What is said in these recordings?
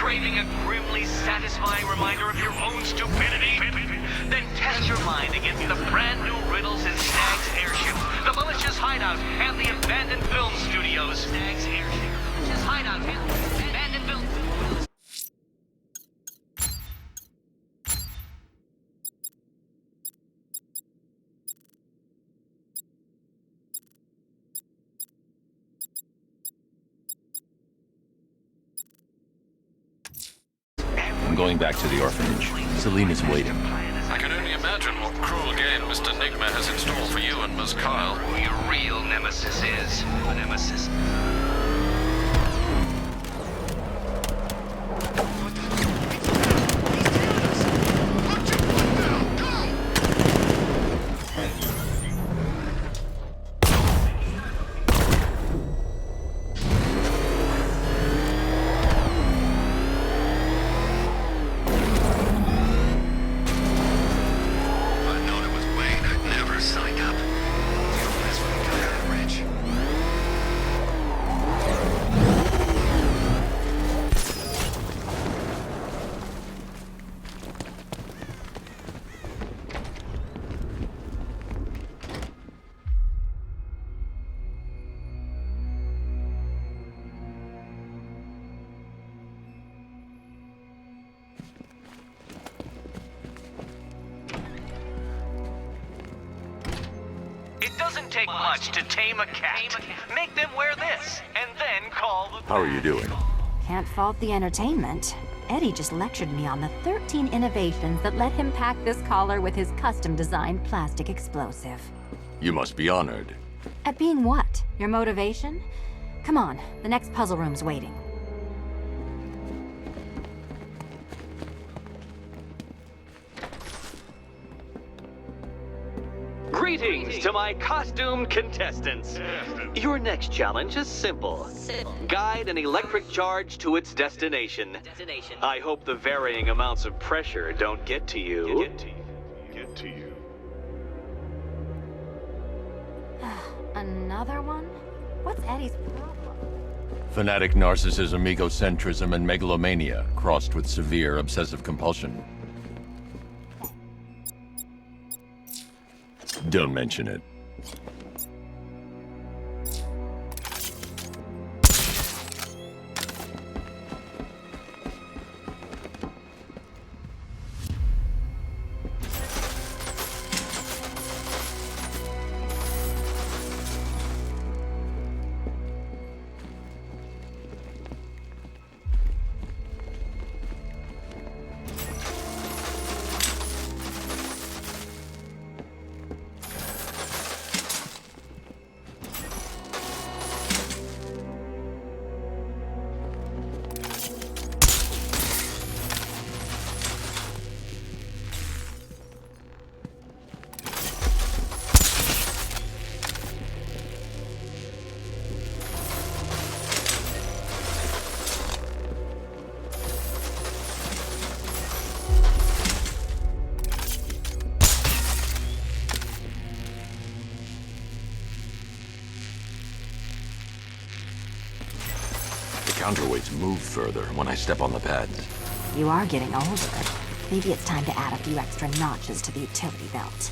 Craving a grimly satisfying reminder of your own stupidity? Then test your mind against the brand new riddles in Stag's Airship, the malicious hideout, and the abandoned film studios. Stag's Airship, malicious hideout, and abandoned film studios. I'm going back to the orphanage. Celine is waiting. I can only imagine what cruel game Mr. Nigma has in store for you and Ms. Kyle. Who your real nemesis is. The nemesis. Doesn't take much to tame a cat. Make them wear this, and then call the... How are you doing? Can't fault the entertainment. Eddie just lectured me on the 13 innovations that let him pack this collar with his custom-designed plastic explosive. You must be honored. At being what? Your motivation? Come on, the next puzzle room's waiting. Greetings to my costumed contestants. Your next challenge is simple. Guide an electric charge to its destination. I hope the varying amounts of pressure don't get to you. Get to you. Another one? What's Eddie's problem? Fanatic narcissism, egocentrism, and megalomania, crossed with severe obsessive compulsion. Don't mention it. Counterweights move further when I step on the pads. You are getting older. Maybe it's time to add a few extra notches to the utility belt.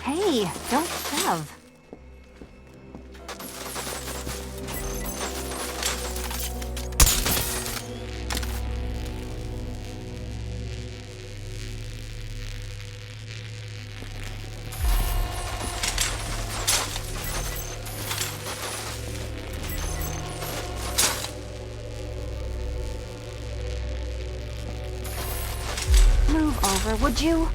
Hey, don't shove. Move over, would you?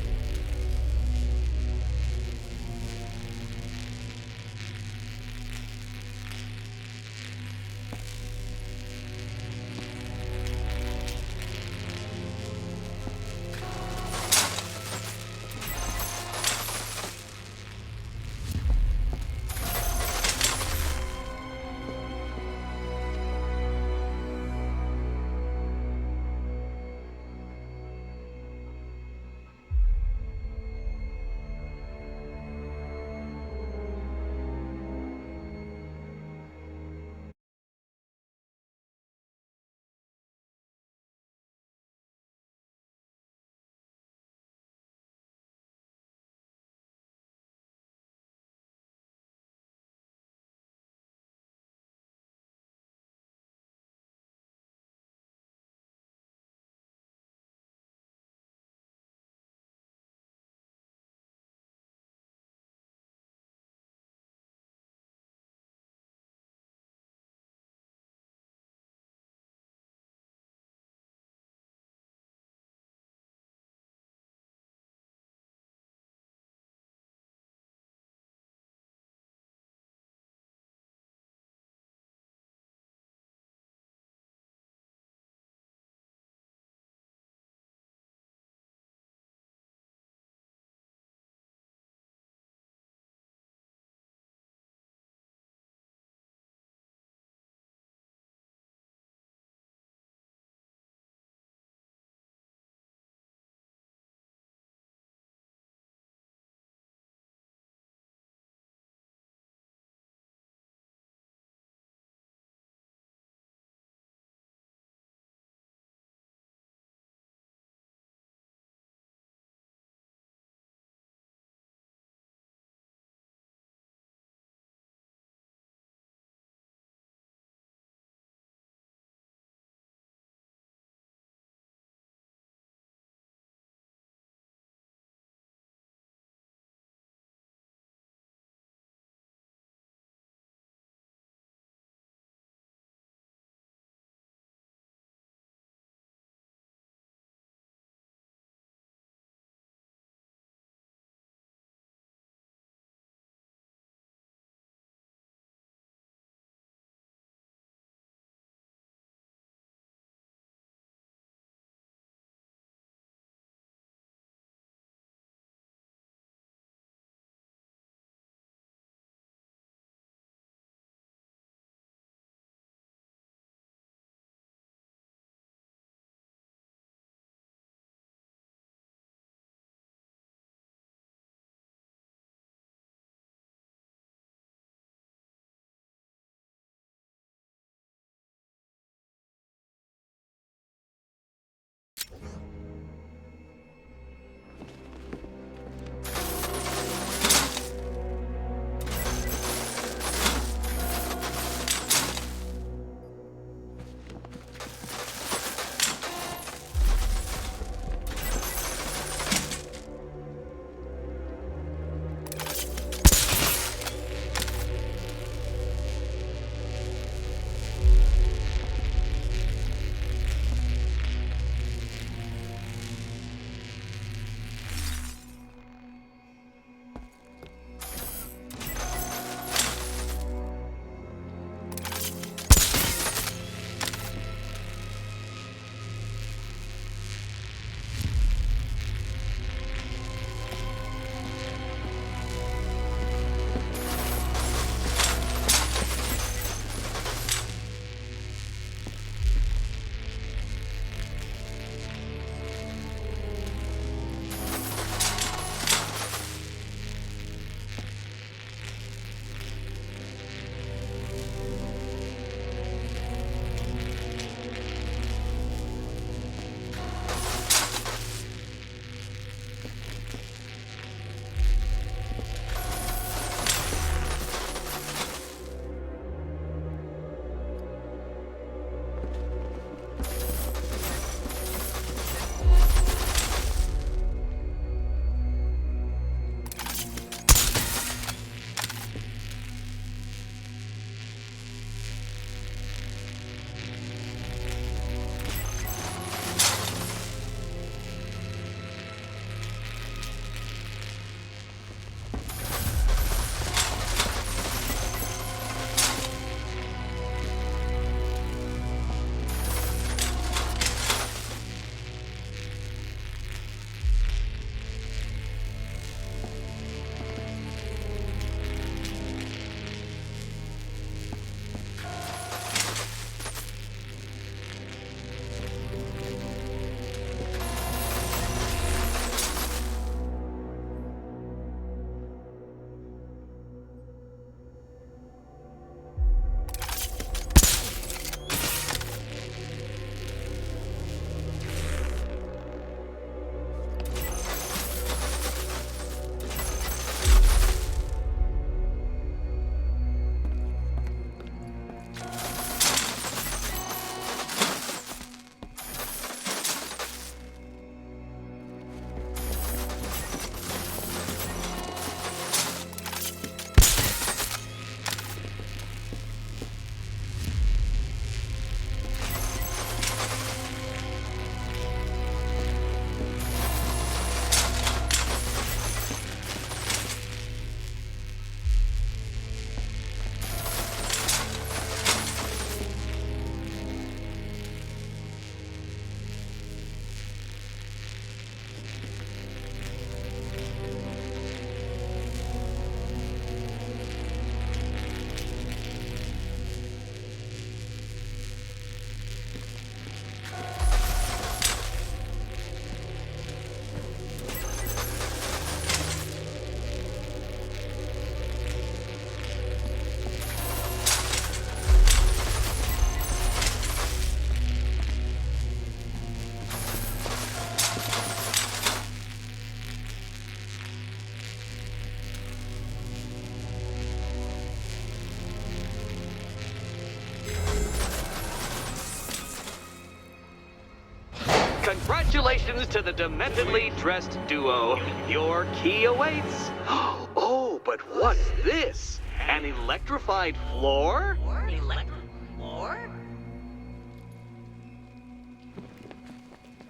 Congratulations to the dementedly dressed duo. Your key awaits. Oh, but what's this? An electrified floor?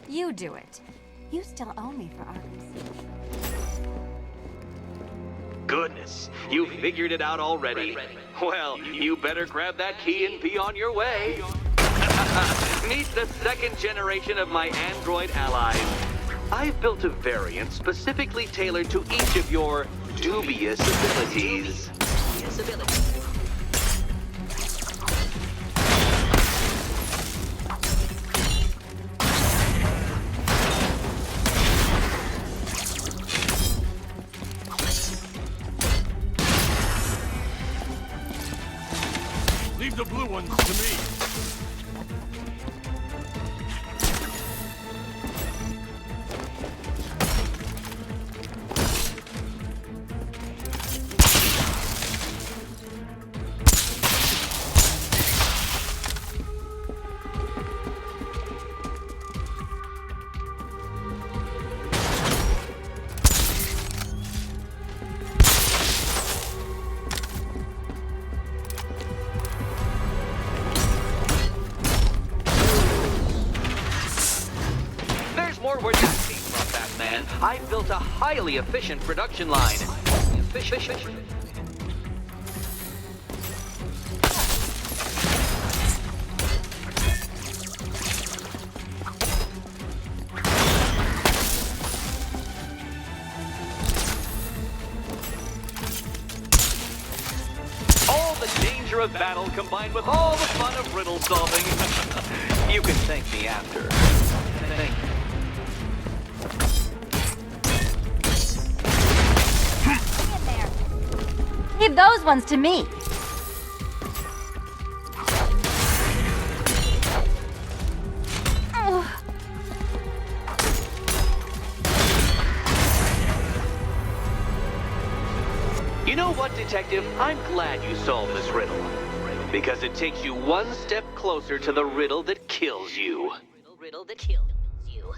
You do it. You still owe me for Arkham. Goodness, you figured it out already. Well, you better grab that key and be on your way. Meet the second generation of my android allies. I've built a variant specifically tailored to each of your dubious abilities. Leave the blue ones to me. More where that came from, Batman. I built a highly efficient production line. All the danger of battle combined with all the fun of riddle solving. You can thank me after. Thank you. Leave those ones to me. You know what, Detective? I'm glad you solved this riddle. Because it takes you one step closer to the riddle that kills you. Riddle that kills you.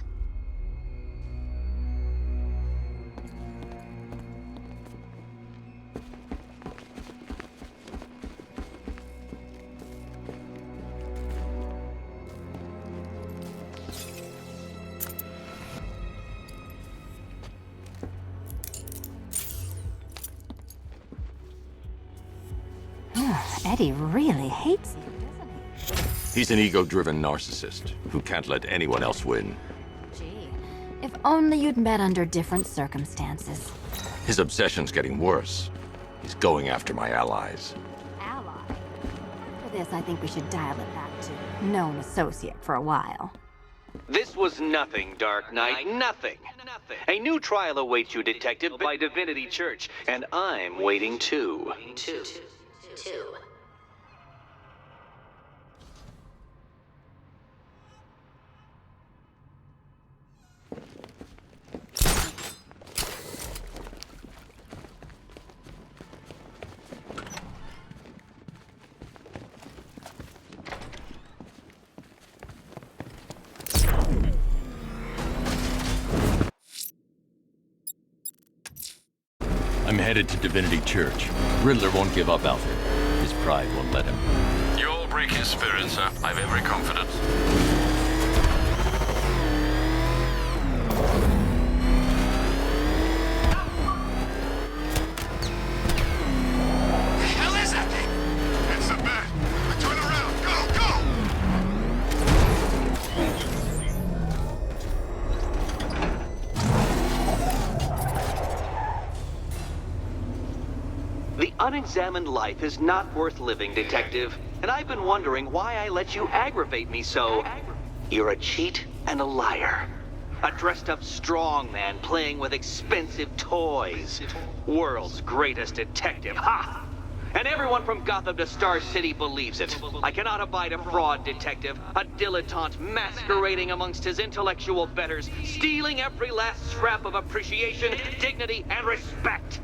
Eddie really hates you, doesn't he? He's an ego-driven narcissist who can't let anyone else win. Gee, if only you'd met under different circumstances. His obsession's getting worse. He's going after my allies. Ally? For this, I think we should dial it back to known associate for a while. This was nothing, Dark Knight. Nothing. A new trial awaits you, Detective, by Divinity Church, and I'm waiting too. Two. I'm headed to Divinity Church. Riddler won't give up, Alfred. His pride won't let him. You'll break his spirit, sir. I've every confidence. Unexamined life is not worth living, Detective. And I've been wondering why I let you aggravate me so. You're a cheat and a liar. A dressed-up strongman playing with expensive toys. World's greatest detective, ha! And everyone from Gotham to Star City believes it. I cannot abide a fraud, Detective. A dilettante masquerading amongst his intellectual betters, stealing every last scrap of appreciation, dignity, and respect.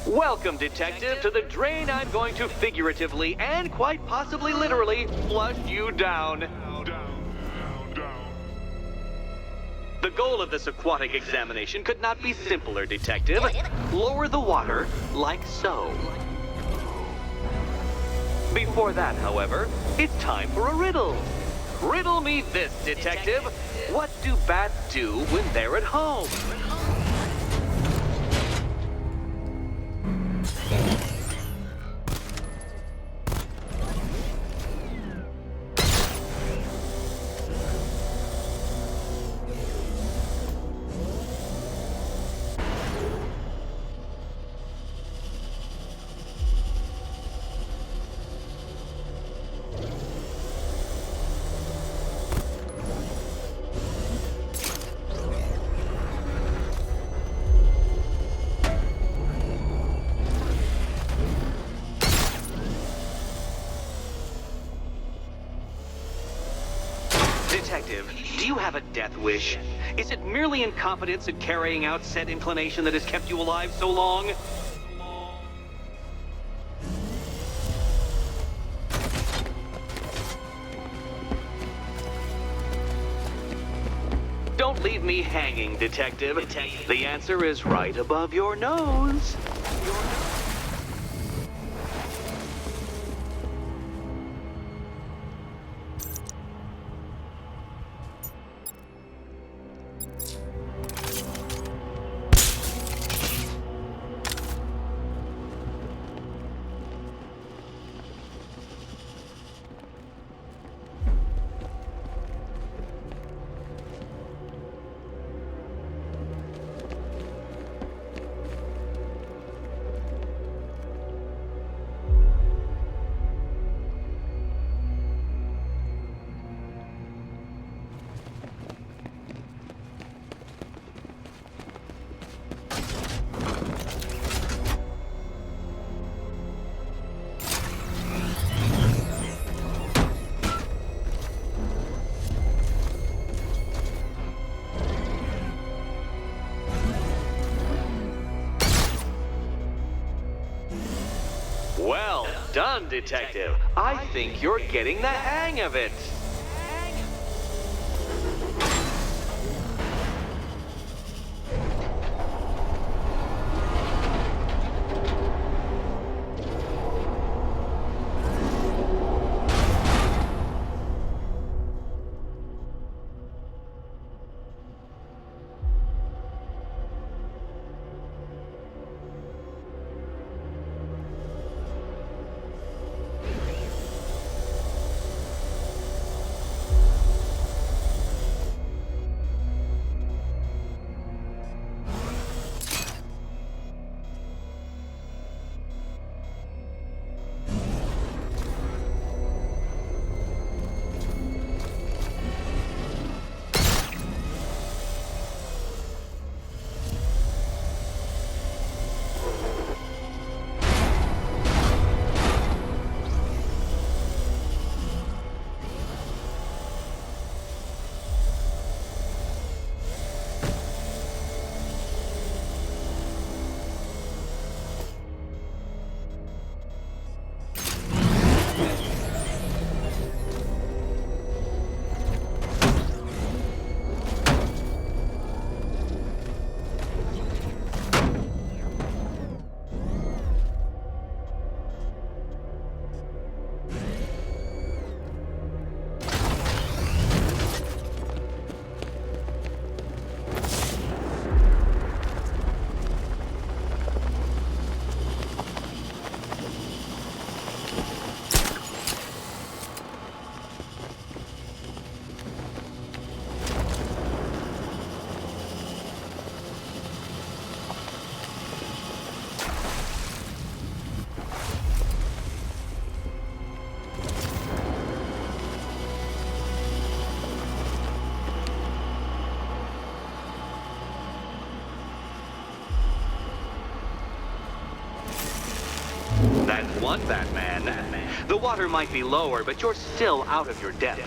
Welcome, Detective, to the drain I'm going to figuratively and quite possibly literally flush you down. The goal of this aquatic examination could not be simpler, Detective. Lower the water, like so. Before that, however, it's time for a riddle. Riddle me this, Detective. What do bats do when they're at home? Detective, do you have a death wish? Is it merely incompetence at carrying out said inclination that has kept you alive so long? Don't leave me hanging, Detective. The answer is right above your nose. Well done, Detective. I think you're getting the hang of it. That's one Batman. The water might be lower, but you're still out of your depth.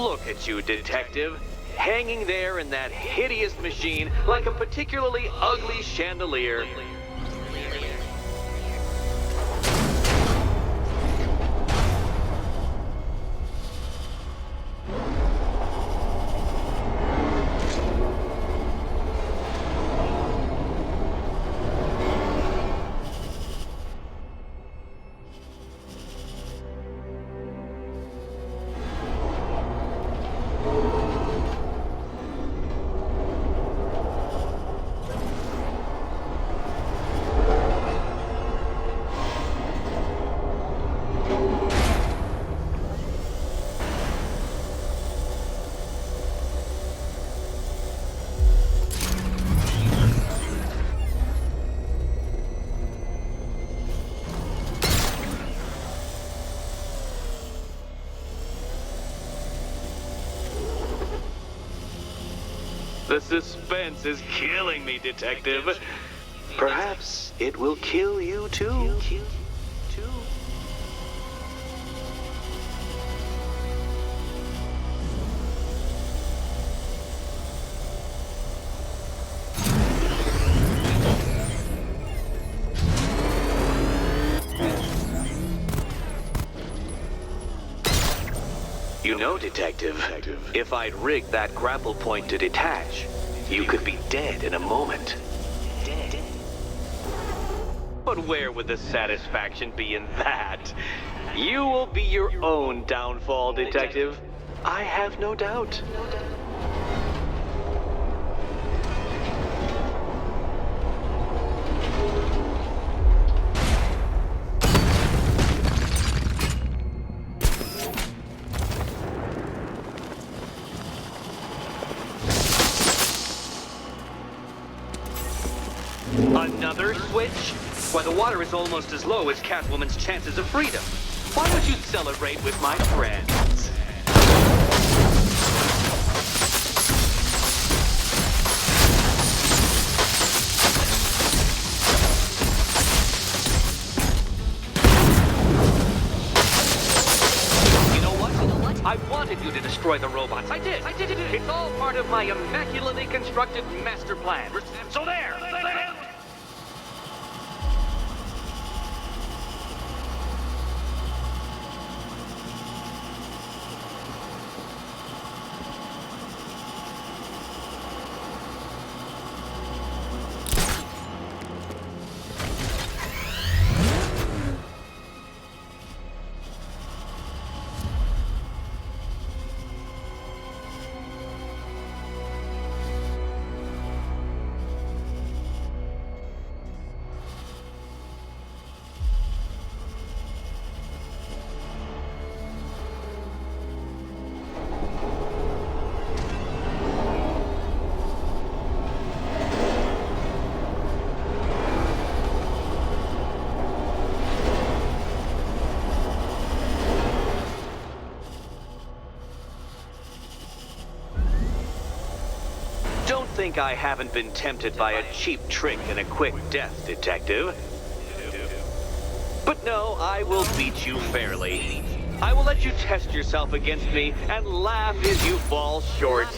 Look at you, detective. Hanging there in that hideous machine like a particularly ugly chandelier. The suspense is killing me, detective. Perhaps it will kill you too. You know, detective, if I'd rigged that grapple point to detach, you could be dead in a moment. Dead. But where would the satisfaction be in that? You will be your own downfall, detective. I have no doubt. Another switch? Why, the water is almost as low as Catwoman's chances of freedom. Why would you celebrate with my friends? You know what? I wanted you to destroy the robots. I did. It's all part of my immaculately constructed master plan. So there. Don't think I haven't been tempted by a cheap trick and a quick death, detective. But no, I will beat you fairly. I will let you test yourself against me and laugh as you fall short.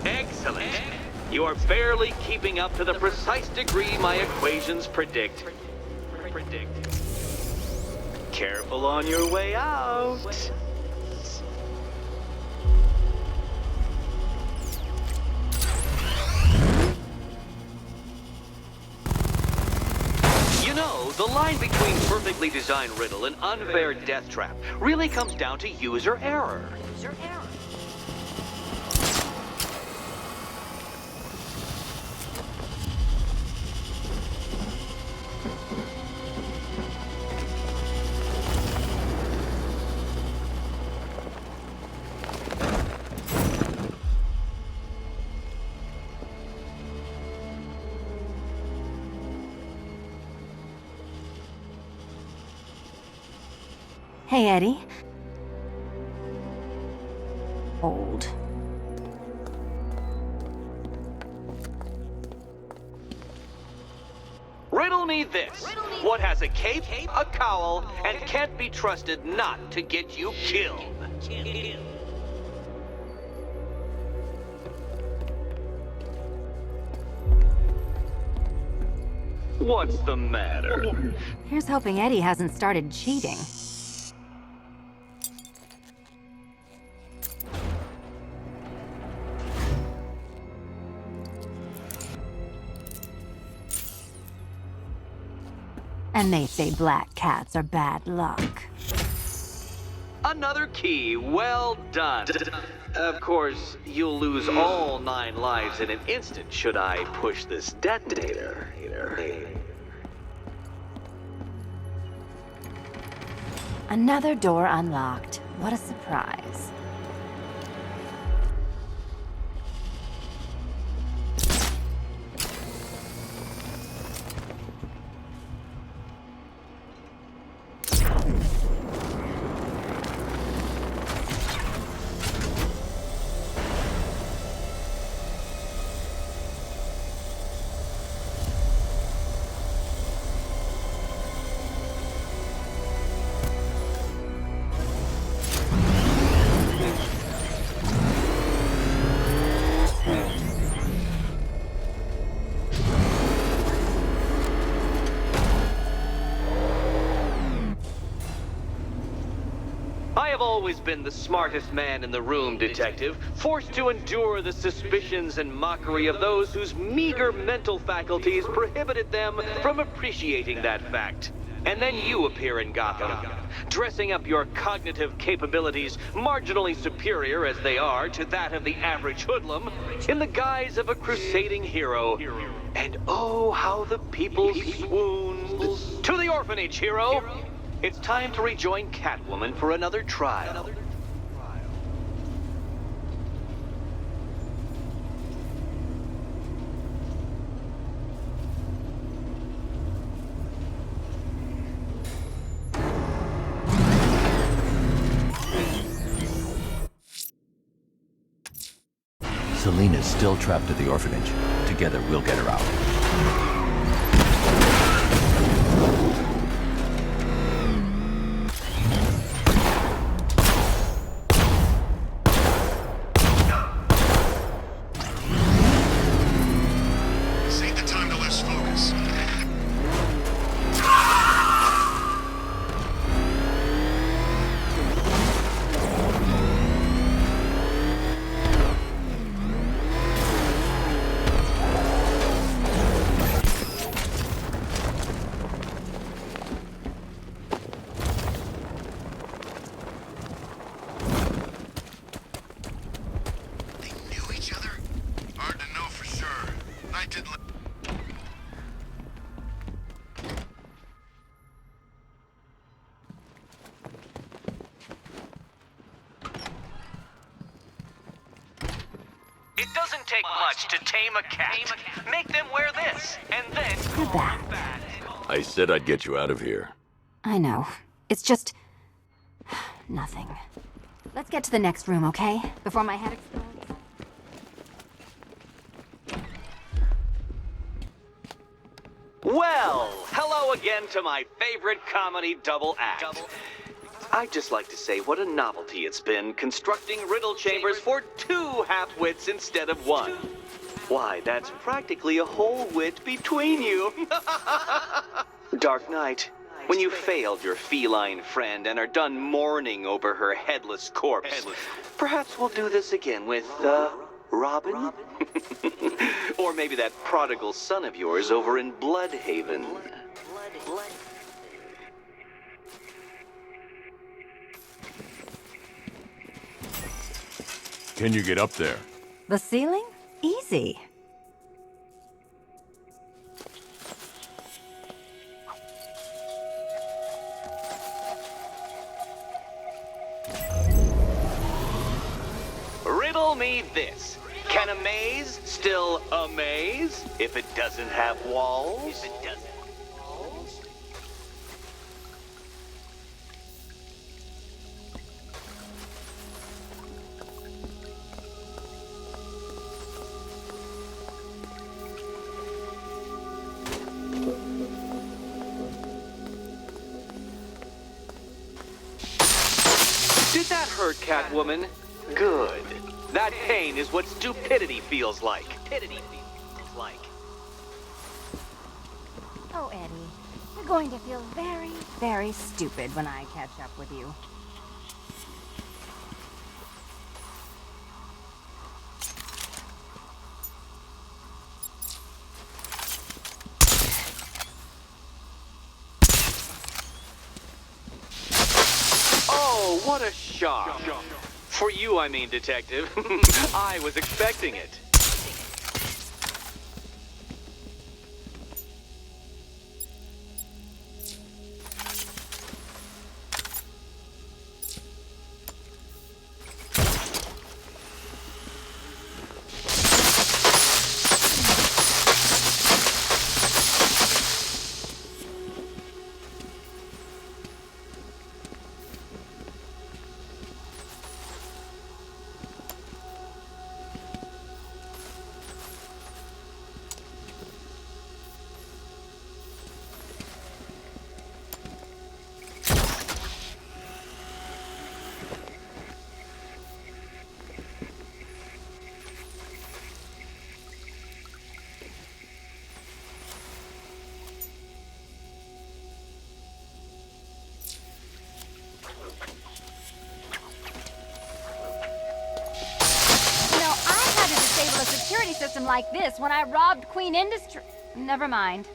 Excellent. You are barely keeping up to the precise degree my equations predict. Careful on your way out. You know, The line between perfectly designed riddle and unfair death trap really comes down to user error. Hey, Eddie. Old. Riddle me this. What has a cape, a cowl, and can't be trusted not to get you killed? What's the matter? Here's hoping Eddie hasn't started cheating. And they say black cats are bad luck. Another key. Well done. Of course, you'll lose all 9 lives in an instant should I push this detonator. Another door unlocked. What a surprise. I've always been the smartest man in the room, Detective, forced to endure the suspicions and mockery of those whose meager mental faculties prohibited them from appreciating that fact. And then you appear in Gotham, dressing up your cognitive capabilities, marginally superior as they are to that of the average hoodlum, in the guise of a crusading hero. And oh, how the people swooned. To the orphanage, hero! It's time to rejoin Catwoman for another trial. Selena's still trapped at the orphanage. Together, we'll get her out. This ain't the time to lose focus. They knew each other? Hard to know for sure. I did. It doesn't take much to tame a cat. Make them wear this, and then You're back. I said I'd get you out of here. I know. It's just... nothing. Let's get to the next room, okay? Before my head explodes. Well, hello again to my favorite comedy double act. I'd just like to say what a novelty it's been constructing riddle chambers for 2 half-wits instead of 1. Why, that's practically a whole wit between you. Dark Knight, when you failed your feline friend and are done mourning over her headless corpse, perhaps we'll do this again with, Robin? Or maybe that prodigal son of yours over in Bloodhaven. Can you get up there? The ceiling? Easy. Riddle me this. Can a maze still amaze if it doesn't have walls? Did that hurt, Catwoman? Good. That pain is what stupidity feels like. Oh, Eddie, you're going to feel very, very stupid when I catch up with you. Oh, what a shock. For you, I mean, Detective. I was expecting it. A security system like this when I robbed Queen Industry. Never mind.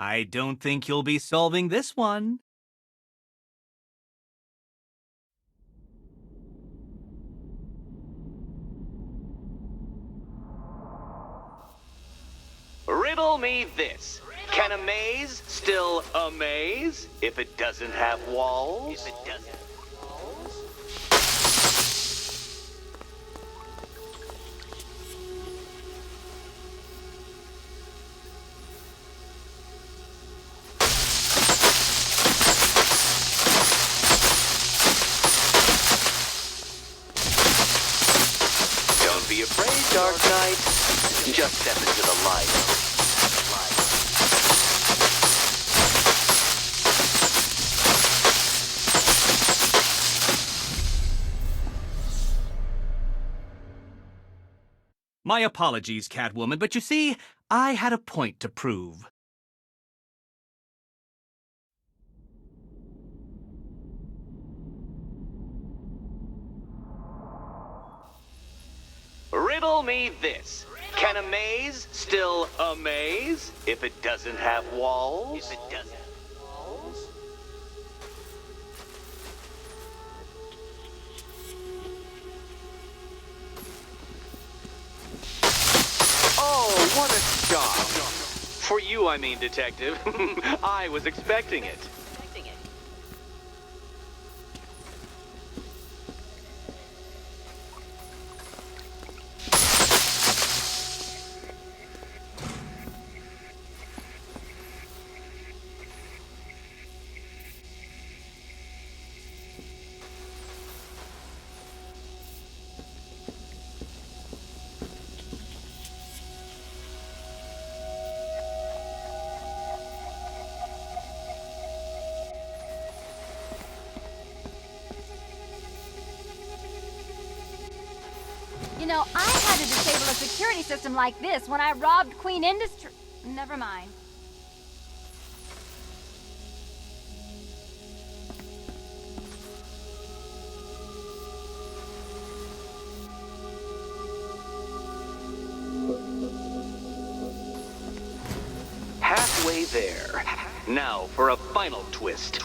I don't think you'll be solving this one. Riddle me this. Can a maze still amaze if it doesn't have walls? Don't be afraid, Dark Knight. Just step into the light. My apologies, Catwoman, but you see, I had a point to prove. Riddle me this. Can a maze still amaze if it doesn't have walls? Oh, what a shock. For you, I mean, Detective. I was expecting it. You know, I had to disable a security system like this when I robbed Queen Industry. Never mind. Halfway there. Now for a final twist.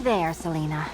there, Selena.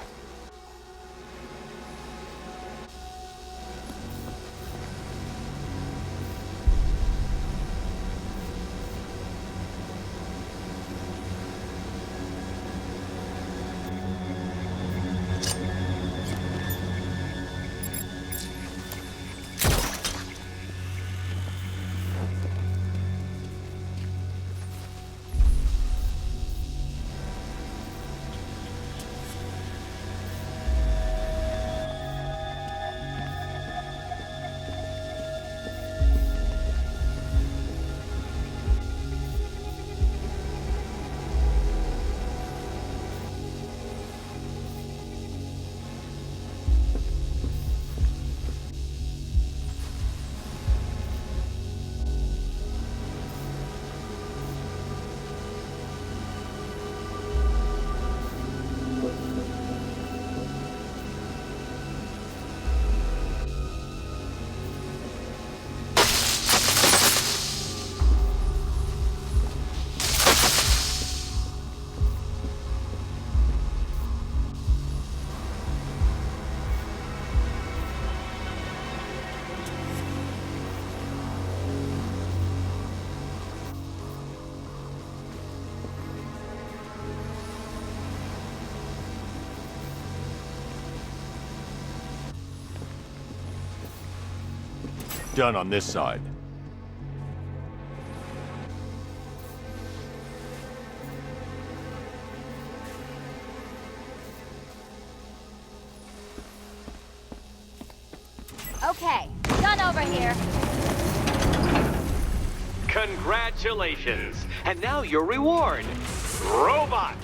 Done on this side. Okay, done over here. Congratulations! And now your reward. Robots!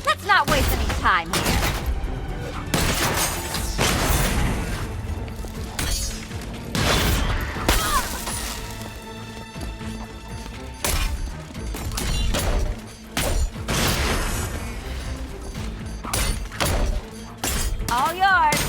Let's not waste any time here. All yours.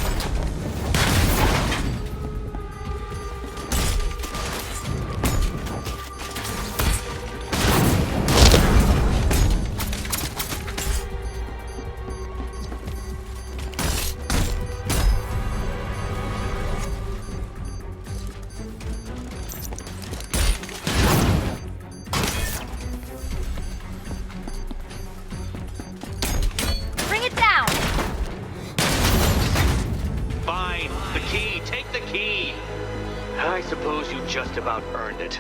Bring it down. Fine. The key. Take the key. I suppose you just about earned it.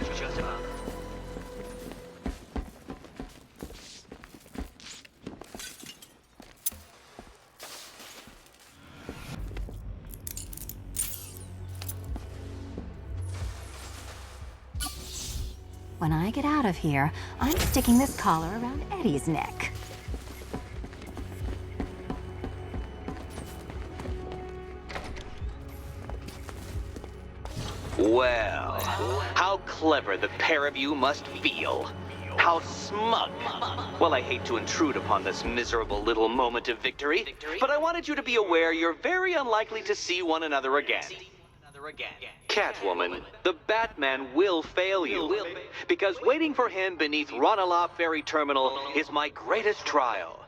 When I get out of here, I'm sticking this collar around Eddie's neck. Well, how clever the pair of you must feel. How smug. Well, I hate to intrude upon this miserable little moment of victory, but I wanted you to be aware you're very unlikely to see one another again. Catwoman, the Batman will fail you, because waiting for him beneath Ranelagh Ferry Terminal is my greatest trial.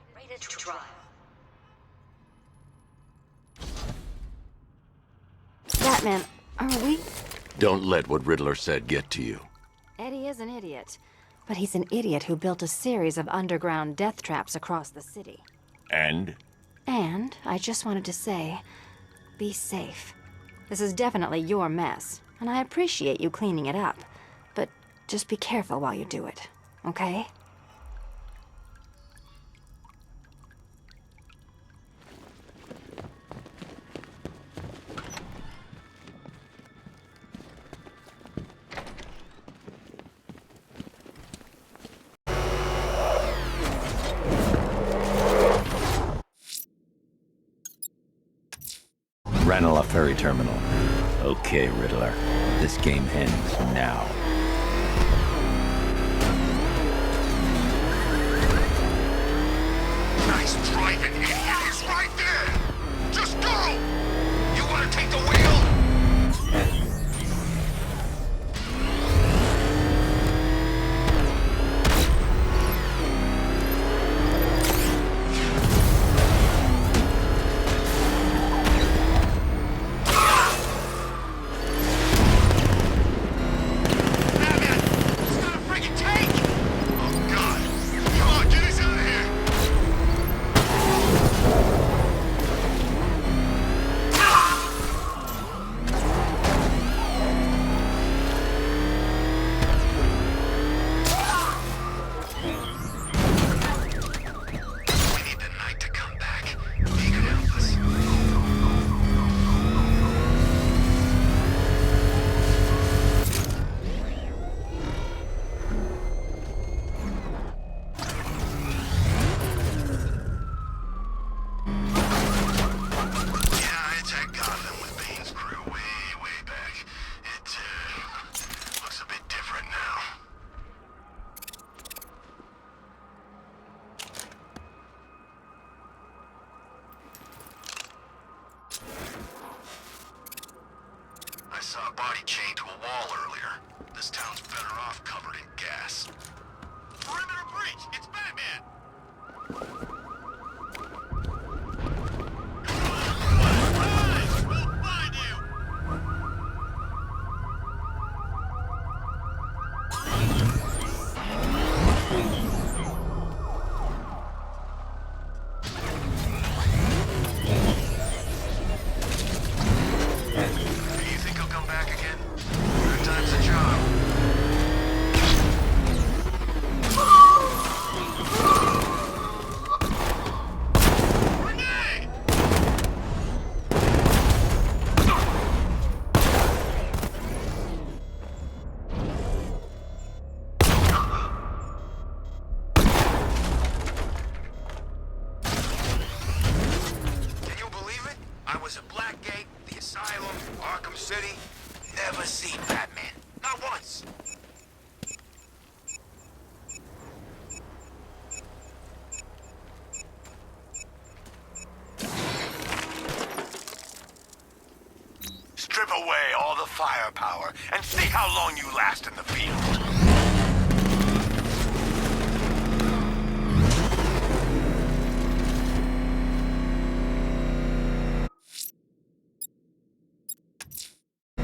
Batman, are we? Don't let what Riddler said get to you. Eddie is an idiot, but he's an idiot who built a series of underground death traps across the city. And? And I just wanted to say, be safe. This is definitely your mess, and I appreciate you cleaning it up. But just be careful while you do it, okay? Ranelagh Ferry Terminal. Okay, Riddler. This game ends now. Nice driving, idiot, is right. go! You wanna take the wheel? Batman! It's got a friggin' tank! Oh, God. Come on, get us out of here! We need the Knight to come back. He could help us. Yeah, I attacked Gotham with Bane's crew way back. It, looks a bit different now. I saw a body chained to a wall earlier. This town's better off covered in gas. Perimeter breach! It's Batman! We'll find you! Do you think he'll come back again? Third time's a charm. Grenade! Can you believe it? I was at Blackgate, the Asylum, Arkham City. Never seen Batman. Not once. Strip away all the firepower and see how long you last in the field.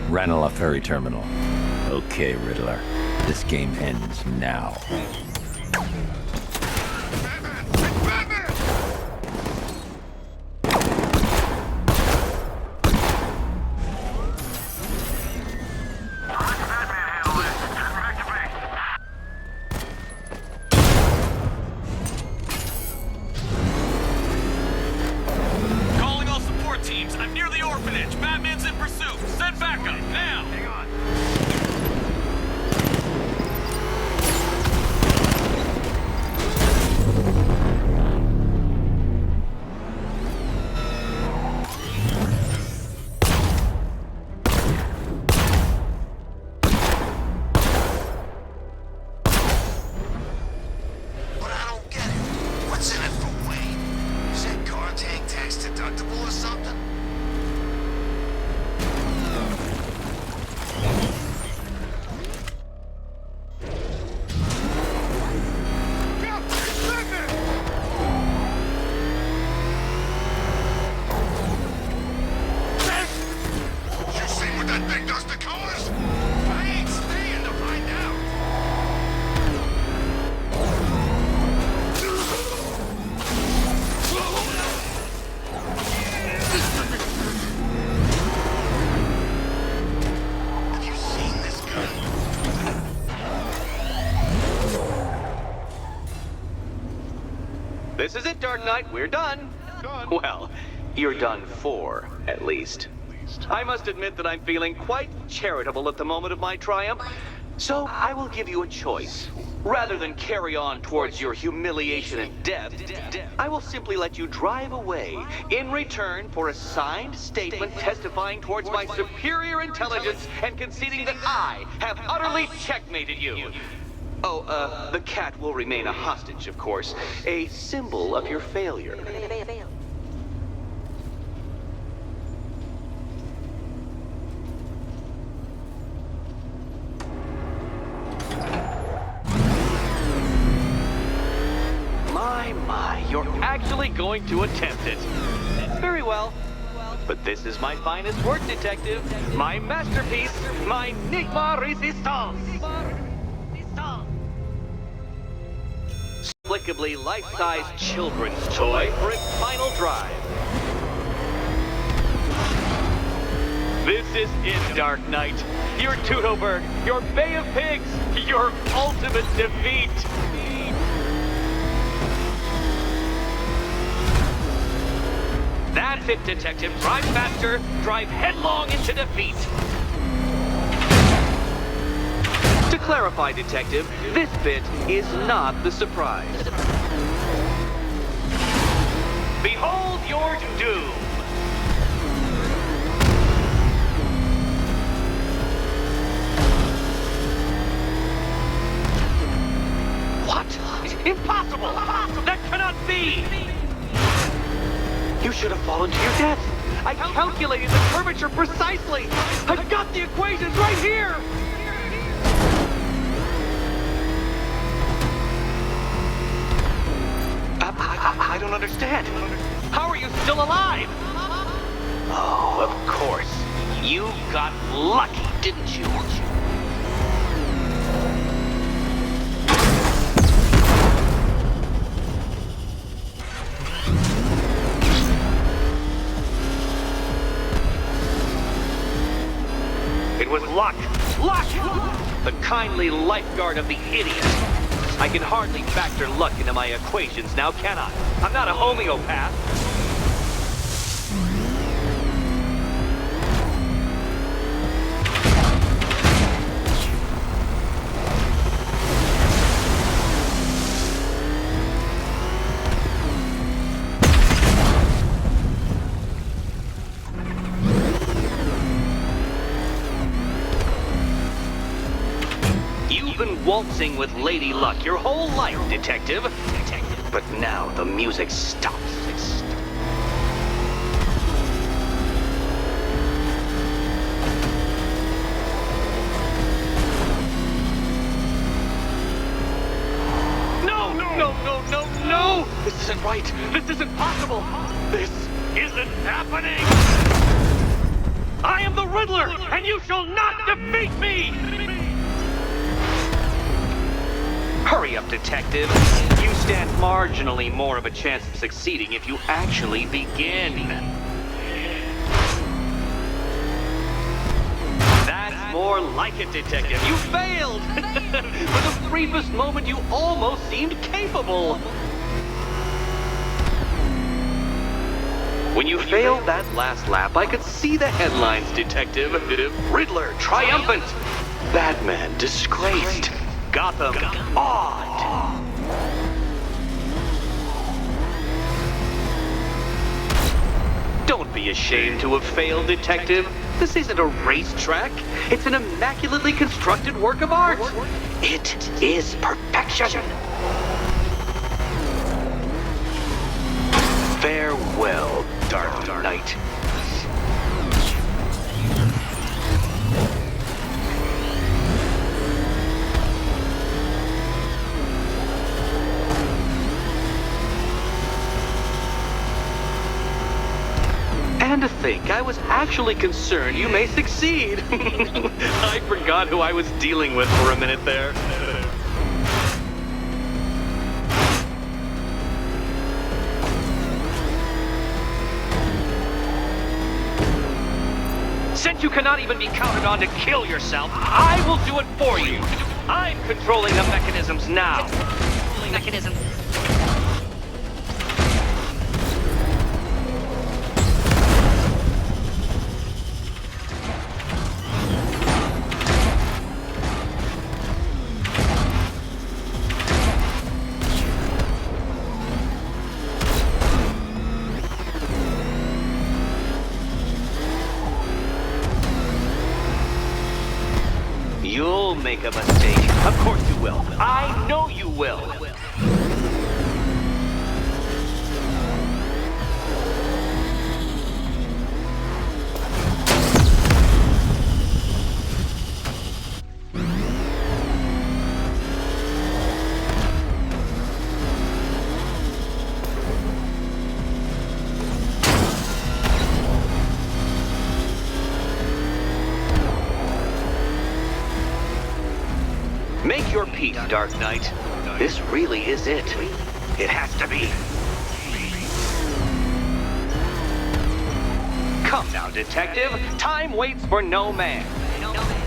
Ranelagh Ferry Terminal. Okay, Riddler. This game ends now. Batman! It's Batman! Calling all support teams. I'm near the orphanage. Batman's in pursuit. Send backup, now! Hang on. But I don't get it. What's in it for Wayne? Is that car tank tax deductible or something? You see what that thing does to cars? I ain't staying to find out. Have you seen this gun? This is it, Dark Knight. We're done. Well, you're done for, at least. I must admit that I'm feeling quite charitable at the moment of my triumph. So I will give you a choice. Rather than carry on towards your humiliation and death, I will simply let you drive away in return for a signed statement testifying towards my superior intelligence and conceding that I have utterly checkmated you. Oh, the cat will remain a hostage, of course, a symbol of your failure. really going to attempt it. Very well. But this is my finest work, Detective. My masterpiece, my Nigma Resistance. Explicably life-size children's toy for its final drive. This is it, Dark Knight. Your Teutoburg, your Bay of Pigs, your ultimate defeat. That's it, Detective. Drive faster, drive headlong into defeat. To clarify, Detective, this bit is not the surprise. Behold your doom. What? Impossible! That cannot be! You should have fallen to your death. I calculated the curvature precisely. I've got the equations right here. I don't understand. How are you still alive? Oh, of course. You got lucky, didn't you? It was luck! Luck! The kindly lifeguard of the idiot. I can hardly factor luck into my equations now, can I? I'm not a homeopath. You've been waltzing with Lady Luck your whole life, Detective. But now the music stops. No! This isn't right. This isn't possible. This isn't happening. I am the Riddler, and you shall not defeat me! Hurry up, Detective. You stand marginally more of a chance of succeeding if you actually begin. That's more like it, Detective. You failed! For the briefest moment, you almost seemed capable. When you failed that last lap, I could see the headlines, Detective. Riddler triumphant. Batman disgraced. Gotham awed. Don't be ashamed to have failed, Detective. This isn't a racetrack. It's an immaculately constructed work of art. It is perfection. Farewell, Dark Knight. And to think, I was actually concerned you may succeed. I forgot who I was dealing with for a minute there. Since you cannot even be counted on to kill yourself, I will do it for you. I'm controlling the mechanisms now. You'll make a mistake. Of course you will. I know you will. Make your peace, Dark Knight. This really is it. It has to be. Come now, Detective. Time waits for no man.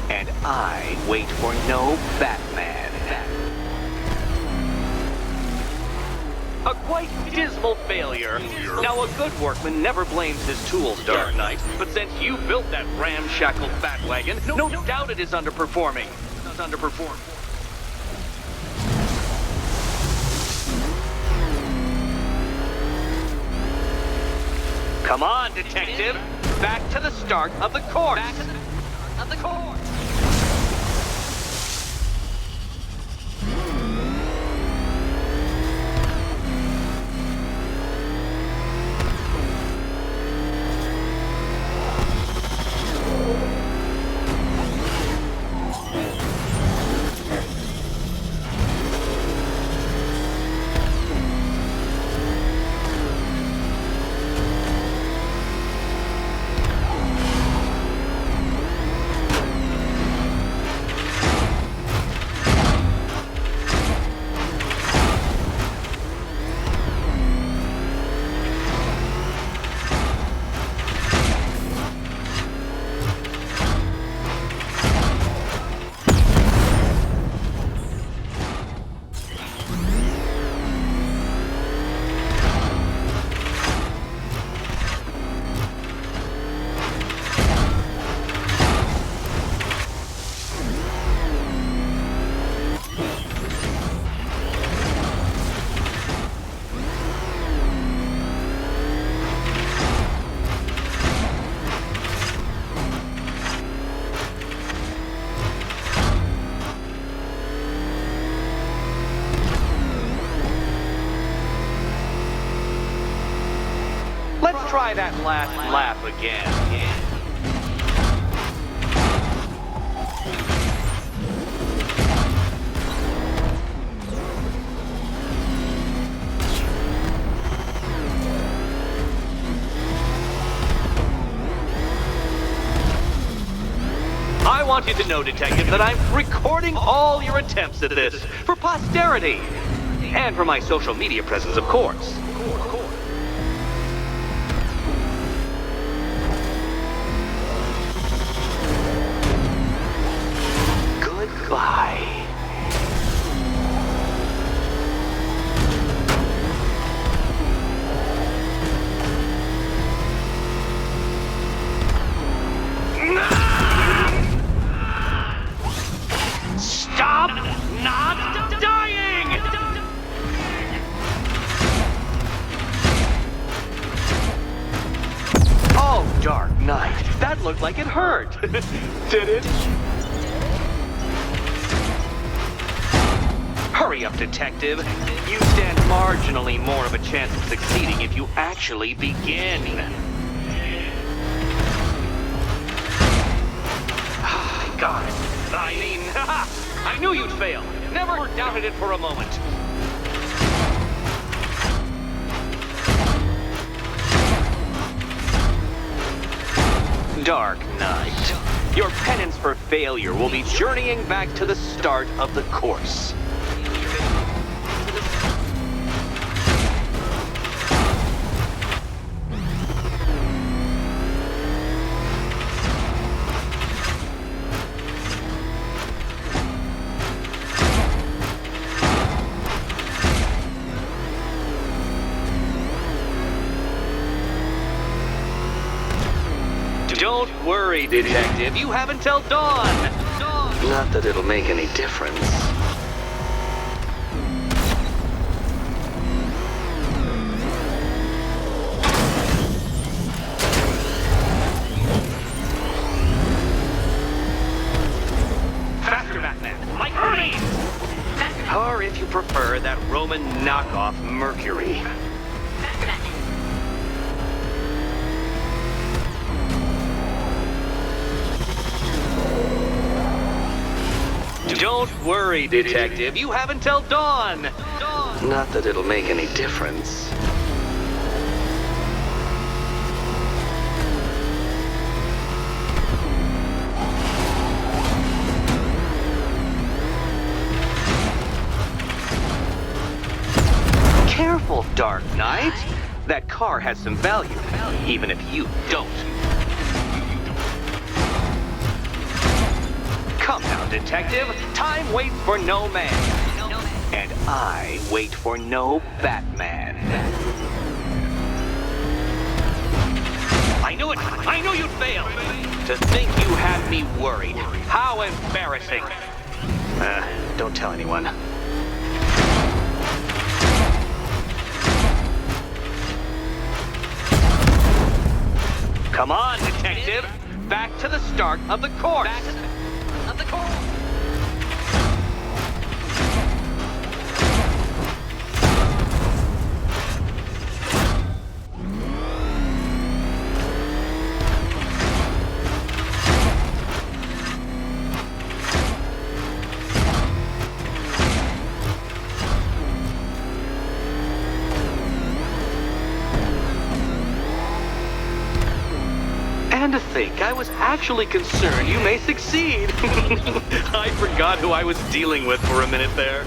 And I wait for no Batman. A quite dismal failure. Now, a good workman never blames his tools, Dark Knight. But since you built that ramshackle Batwagon, no doubt it is underperforming. Come on, Detective. Back to the start of the course. Let's try that last lap again. I want you to know, Detective, that I'm recording all your attempts at this for posterity. And for my social media presence, of course. Goodbye. Stop not dying! Oh, Dark Knight, that looked like it hurt. Did it? Hurry up, Detective. You stand marginally more of a chance of succeeding if you actually begin. God, I mean, I knew you'd fail. Never doubted it for a moment. Dark Knight, your penance for failure will be journeying back to the start of the course. Don't worry, Detective. You have until dawn. Not that it'll make any difference. Faster, Batman. Like Hermes! Or if you prefer, that Roman knockoff Mercury. Don't worry, Detective. You have until dawn. Not that it'll make any difference. Dark Knight. That car has some value, even if you don't. Come now, detective. Time waits for no man. And I wait for no Batman. I knew it! I knew you'd fail! To think you had me worried. How embarrassing. Don't tell anyone. Come on, detective! Back to the start of the course! And to think, I was actually concerned you may succeed. I forgot who I was dealing with for a minute there.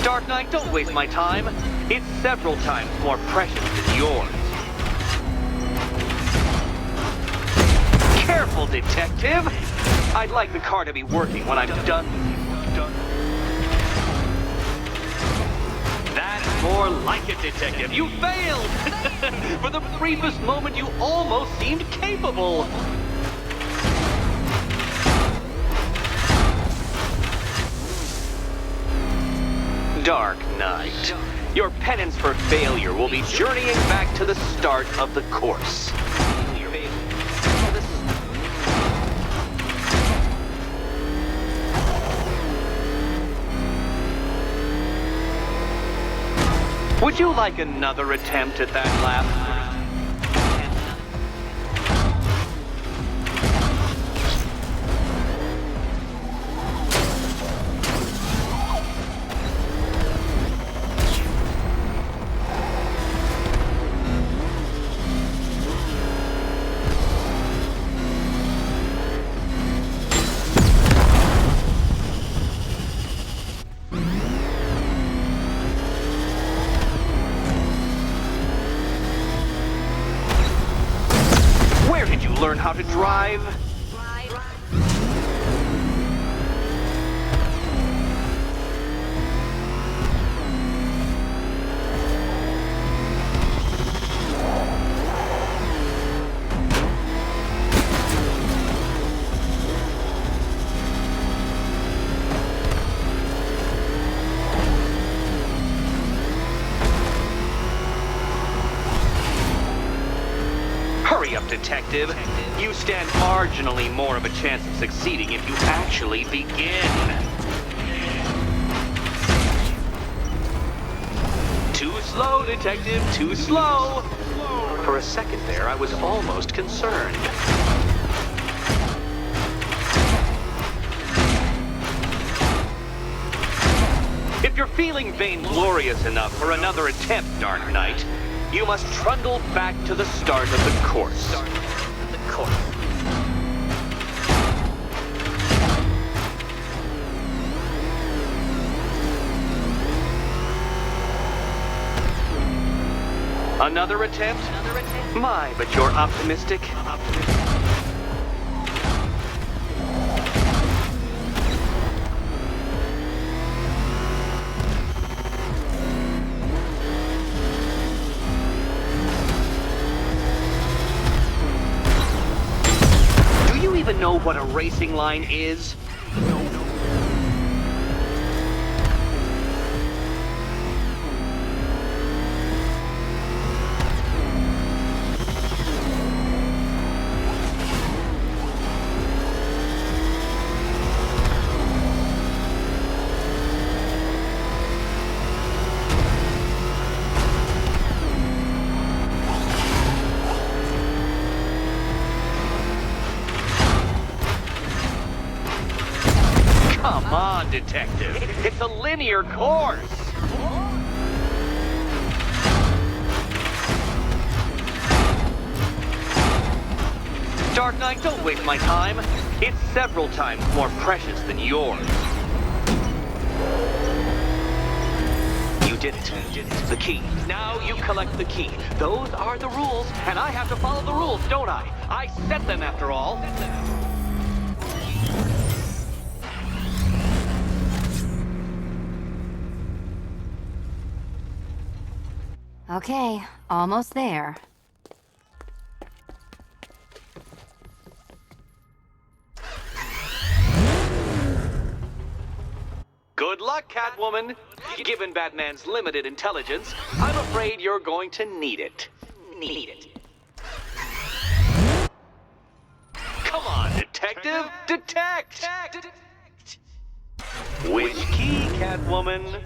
Dark Knight, don't waste my time. It's several times more precious than yours. Careful, detective! I'd like the car to be working when I'm done with you. That's more like it, detective. You failed! For the briefest moment, you almost seemed capable. Dark Knight, your penance for failure will be journeying back to the start of the course. Would you like another attempt at that lap? Where did you learn how to drive? Hurry up, detective. You stand marginally more of a chance of succeeding if you actually begin. Too slow, detective, too slow. For a second there, I was almost concerned. If you're feeling vainglorious enough for another attempt, Dark Knight, you must trundle back to the start of the course. Another attempt? My, but you're optimistic. what a racing line is? Come on, Detective. It's a linear course. Dark Knight, don't waste my time. It's several times more precious than yours. You did it. The key. Now you collect the key. Those are the rules, and I have to follow the rules, don't I? I set them after all. Okay, almost there. Good luck, Catwoman. Given Batman's limited intelligence, I'm afraid you're going to need it. Come on, Detective! Detect! Which key, Catwoman?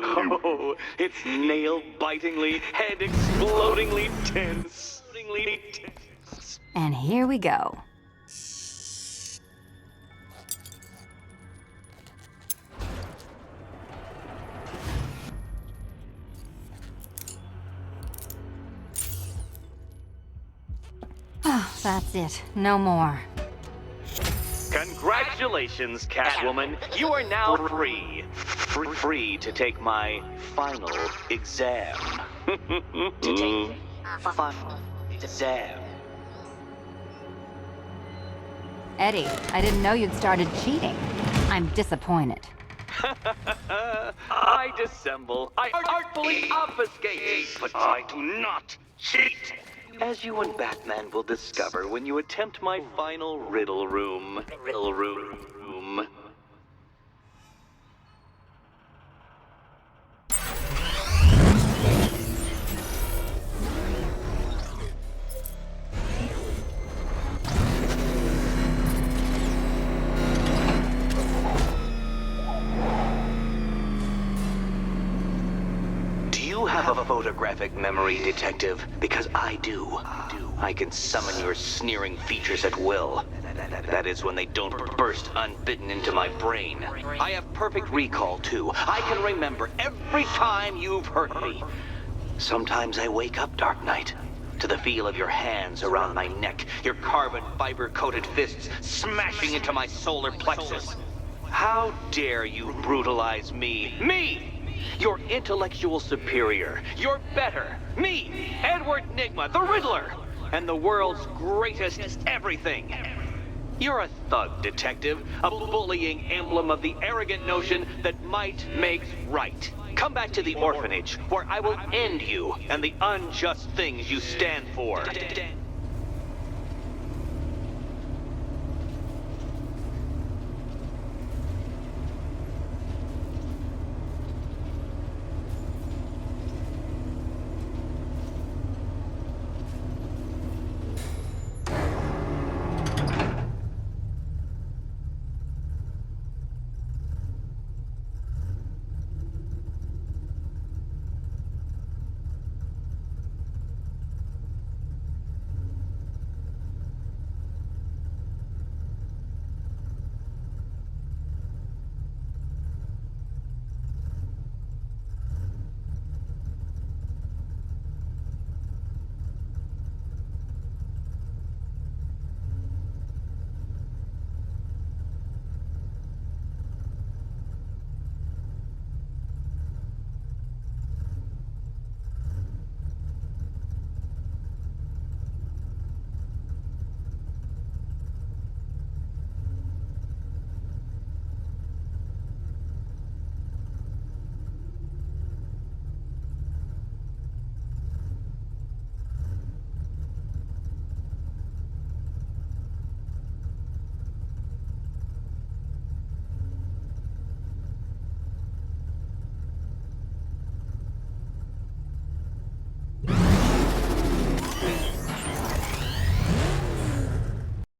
Oh, it's nail-bitingly, head-explodingly tense. And here we go. Oh, that's it. No more. Congratulations, Catwoman. You are now free. Free to take my final exam. Final exam. Eddie, I didn't know you'd started cheating. I'm disappointed. I dissemble. I artfully obfuscate. But I do not cheat. As you and Batman will discover when you attempt my final riddle room. Do you have a photographic memory, Detective? Because I do. I can summon your sneering features at will. That is when they don't burst unbidden into my brain. I have perfect recall, too. I can remember every time you've hurt me. Sometimes I wake up, Dark Knight, to the feel of your hands around my neck, your carbon fiber-coated fists smashing into my solar plexus. How dare you brutalize me? Me! Your intellectual superior. You're better. Me, Edward Nygma, the Riddler, and the world's greatest everything. You're a thug, Detective, a bullying emblem of the arrogant notion that might makes right. Come back to the orphanage, where I will end you and the unjust things you stand for.